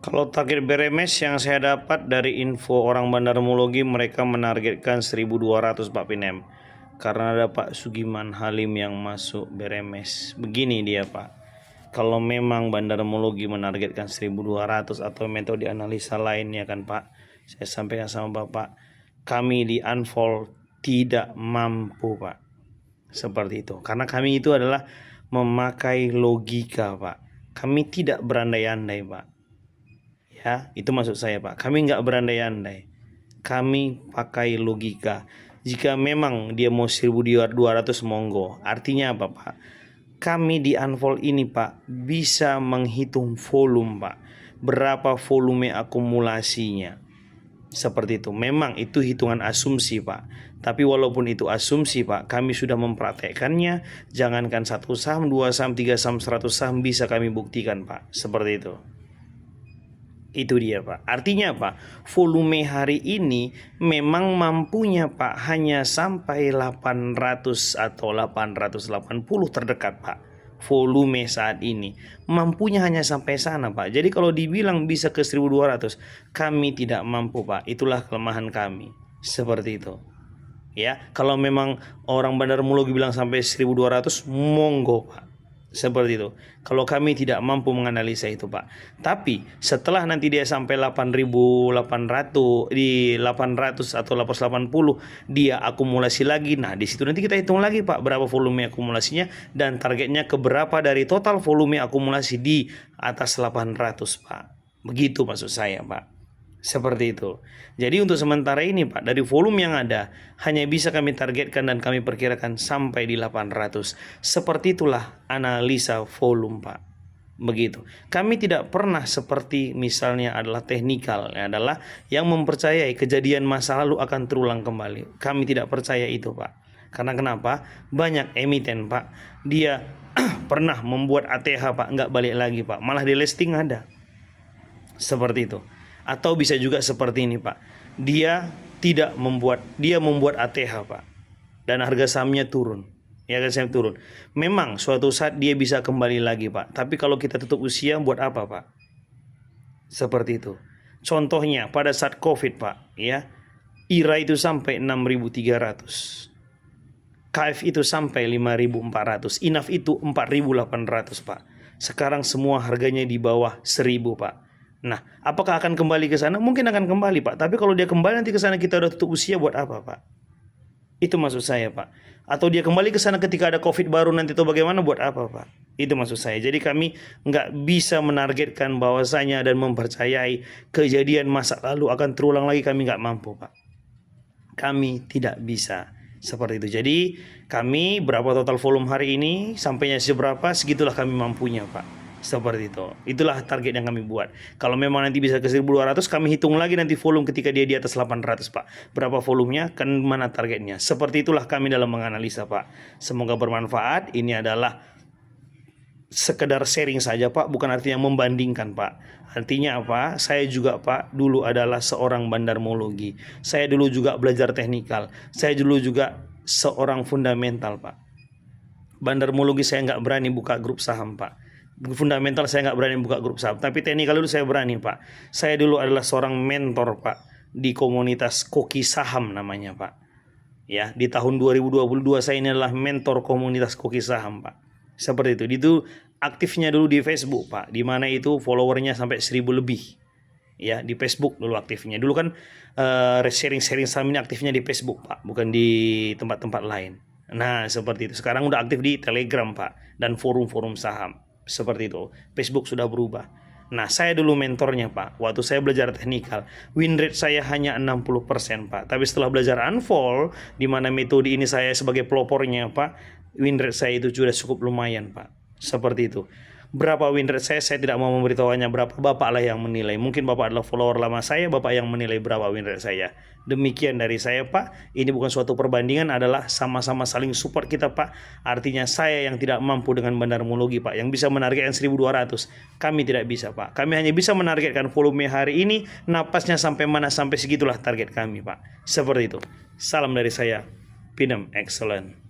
Kalau target BRMS yang saya dapat dari info orang bandarmologi, mereka menargetkan 1.200 Pak Pinem. Karena ada Pak Sugiman Halim yang masuk BRMS. Begini dia Pak, kalau memang bandarmologi menargetkan 1.200 atau metode analisa lainnya kan Pak, saya sampaikan sama Bapak, kami di Unfold tidak mampu Pak. Seperti itu. Karena kami itu adalah memakai logika Pak. Kami tidak berandai-andai Pak. Ya, itu maksud saya Pak. Kami nggak berandai-andai. Kami pakai logika. Jika memang dia mau 1.200 monggo. Artinya apa Pak? Kami di Unfold ini Pak bisa menghitung volume Pak. Berapa volume akumulasinya. Seperti itu. Memang itu hitungan asumsi Pak. Tapi walaupun itu asumsi Pak, kami sudah mempraktekkannya. Jangankan 1 saham, 2 saham, 3 saham, 100 saham bisa kami buktikan Pak. Seperti itu. Itu dia Pak. Artinya Pak, volume hari ini memang mampunya Pak hanya sampai 800 atau 880 terdekat Pak. Volume saat ini mampunya hanya sampai sana Pak. Jadi kalau dibilang bisa ke 1.200, kami tidak mampu Pak. Itulah kelemahan kami. Seperti itu. Ya, kalau memang orang bandarmologi bilang sampai 1.200, monggo Pak. Seperti itu. Kalau kami tidak mampu menganalisa itu Pak. Tapi setelah nanti dia sampai 8.800 di 800 atau 880 dia akumulasi lagi. Nah, di situ nanti kita hitung lagi Pak berapa volume akumulasinya dan targetnya ke berapa dari total volume akumulasi di atas 800 Pak. Begitu maksud saya Pak. Seperti itu. Jadi untuk sementara ini Pak, dari volume yang ada hanya bisa kami targetkan dan kami perkirakan sampai di 800. Seperti itulah analisa volume Pak. Begitu. Kami tidak pernah seperti misalnya adalah teknikal, adalah yang mempercayai kejadian masa lalu akan terulang kembali. Kami tidak percaya itu Pak. Karena kenapa? Banyak emiten Pak, dia pernah membuat ATH Pak, nggak balik lagi Pak. Malah di listing ada. Seperti itu. Atau bisa juga seperti ini Pak, dia membuat ATH Pak, dan harga sahamnya turun. Ya kan, saya turun. Memang suatu saat dia bisa kembali lagi Pak. Tapi kalau kita tutup usia buat apa Pak? Seperti itu. Contohnya pada saat COVID Pak, ya, IRA itu sampai 6.300, KF itu sampai 5.400, INAF itu 4.800 Pak. Sekarang semua harganya di bawah 1.000 Pak. Nah, apakah akan kembali ke sana? Mungkin akan kembali Pak. Tapi kalau dia kembali nanti ke sana kita udah tutup usia buat apa Pak? Itu maksud saya Pak. Atau dia kembali ke sana ketika ada COVID baru nanti atau bagaimana, buat apa Pak? Itu maksud saya. Jadi kami nggak bisa menargetkan bahwasanya dan mempercayai kejadian masa lalu akan terulang lagi, kami nggak mampu Pak. Kami tidak bisa seperti itu. Jadi kami berapa total volume hari ini, sampainya seberapa, segitulah kami mampunya Pak. Seperti itu. Itulah target yang kami buat. Kalau memang nanti bisa ke 1.200, kami hitung lagi nanti volume ketika dia di atas 800 Pak. Berapa volumenya, kan mana targetnya. Seperti itulah kami dalam menganalisa Pak. Semoga bermanfaat. Ini adalah sekedar sharing saja Pak, bukan artinya membandingkan Pak. Artinya apa? Saya juga Pak dulu adalah seorang bandarmologi. Saya dulu juga belajar teknikal. Saya dulu juga seorang fundamental Pak. Bandarmologi saya nggak berani buka grup saham Pak. Fundamental saya nggak berani buka grup saham. Tapi teknikal dulu saya berani Pak. Saya dulu adalah seorang mentor Pak di komunitas Koki Saham namanya Pak. Ya, di tahun 2022 saya ini adalah mentor komunitas Koki Saham Pak. Seperti itu. Itu aktifnya dulu di Facebook Pak, di mana itu followernya sampai 1.000 lebih. Ya, di Facebook dulu aktifnya. Dulu kan sharing-sharing saham ini aktifnya di Facebook Pak, bukan di tempat-tempat lain. Nah, seperti itu. Sekarang udah aktif di Telegram Pak dan forum-forum saham. Seperti itu. Facebook sudah berubah. Nah, saya dulu mentornya Pak. Waktu saya belajar teknikal, win rate saya hanya 60% Pak. Tapi setelah belajar Unfold, di mana metode ini saya sebagai pelopornya Pak, win rate saya itu sudah cukup lumayan Pak. Seperti itu. Berapa win rate saya tidak mau memberitahunya berapa, Bapaklah yang menilai. Mungkin Bapak adalah follower lama saya, Bapak yang menilai berapa win rate saya. Demikian dari saya Pak. Ini bukan suatu perbandingan, adalah sama-sama saling support kita Pak. Artinya saya yang tidak mampu dengan bandarmologi Pak, yang bisa menargetkan 1.200. Kami tidak bisa Pak. Kami hanya bisa menargetkan volume hari ini, napasnya sampai mana, sampai segitulah target kami Pak. Seperti itu. Salam dari saya, Pinem Excellent.